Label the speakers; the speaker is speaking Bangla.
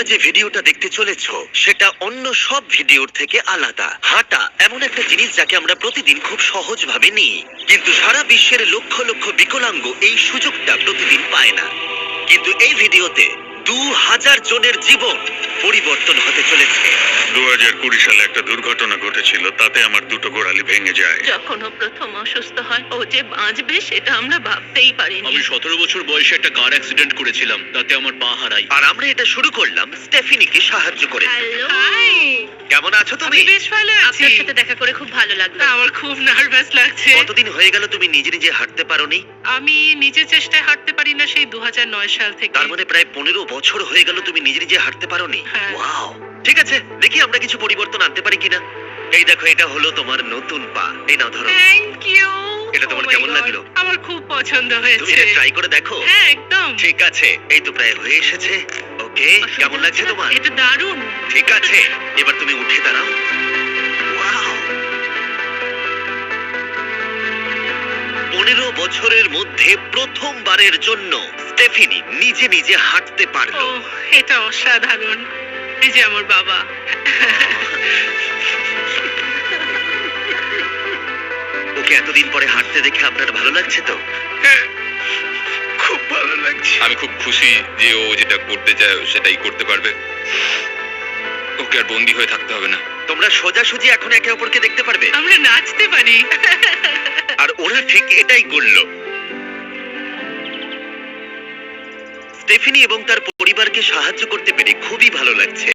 Speaker 1: তোমরা যে ভিডিওটা দেখতে চলেছো সেটা অন্য সব ভিডিওর থেকে আলাদা। হাঁটা এমন একটা জিনিস যাকে আমরা প্রতিদিন খুব সহজভাবে নিই, কিন্তু সারা বিশ্বের লক্ষ লক্ষ বিকলাঙ্গ এই সুযোগটা প্রতিদিন পায় না। কিন্তু এই ভিডিওতে 2000 জনের জীবন পরিবর্তন হতে চলেছে।
Speaker 2: 2020 সালে একটা দুর্ঘটনা ঘটেছিল, তাতে আমার দুটো গোড়ালি ভেঙে যায়।
Speaker 3: যখন ও প্রথম অসুস্থ হয়, ও যে বাঁচবে সেটা আমরা ভাবতেই পারিনি।
Speaker 4: আমি 17 বছর বয়সে একটা কার অ্যাক্সিডেন্ট করেছিলাম, তাতে আমার পা হারাই।
Speaker 1: আর আমরা এটা শুরু করলাম স্টেফিনিকে সাহায্য করে।
Speaker 3: হ্যালো,
Speaker 1: কেমন আছো তুমি?
Speaker 3: বেশ ভালো আছি। আপনার সাথে দেখা করে খুব ভালো লাগলো। আমার খুব নার্ভাস লাগছে।
Speaker 1: কতদিন হয়ে গেল তুমি নিজে নিজে হাঁটতে পারোনি?
Speaker 3: আমি নিজের চেষ্টায় হাঁটতে পারি না সেই 2009 সাল থেকে।
Speaker 1: তার মানে প্রায় 15 বছর হয়ে গেল তুমি নিজে নিজে হাঁটতে পারোনি।
Speaker 3: হ্যাঁ।
Speaker 1: ওয়াও, ঠিক আছে, দেখি আমরা কিছু পরিবর্তন আনতে পারি কিনা। এই দেখো, এটা হলো তোমার নতুন পা। এই নাও, ধরো।
Speaker 3: Thank you.
Speaker 1: এটা তোমার কেমন লাগলো?
Speaker 3: আমার খুব পছন্দ
Speaker 1: তুমি
Speaker 3: হয়েছে।
Speaker 1: এটা ট্রাই করে দেখো।
Speaker 3: হ্যাঁ, একদম।
Speaker 1: ঠিক আছে, এই তো প্রায় হয়ে এসেছে। ওকে, কেমন লাগছে তোমার?
Speaker 3: এটা দারুণ।
Speaker 1: ঠিক আছে, এবার তুমি উঠে দাঁড়াও। ওয়াও, 15 বছরের মধ্যে প্রথমবারের জন্য স্টেফিনি নিজে নিজে হাঁটতে
Speaker 3: ও,
Speaker 1: পারলো।
Speaker 3: এটা অসাধারণ। এই যে আমার বাবা।
Speaker 1: ওকে এতদিন পরে হাঁটতে দেখে আপনার ভালো লাগছে তো?
Speaker 4: খুব ভালো লাগছে। আমি খুব খুশি যে ও যেটা করতে চায় সেটাই করতে পারবে। ওকে আর বন্দী হয়ে থাকতে হবে না।
Speaker 1: তোমরা সোজাসুজি এখন একে অপরকে দেখতে পারবে।
Speaker 3: আমরা নাচতে পারি।
Speaker 1: আর ওরা ঠিক এটাই করলো। স্টেফিনি এবং তার পরিবারকে সাহায্য করতে পেরে খুবই ভালো লাগছে।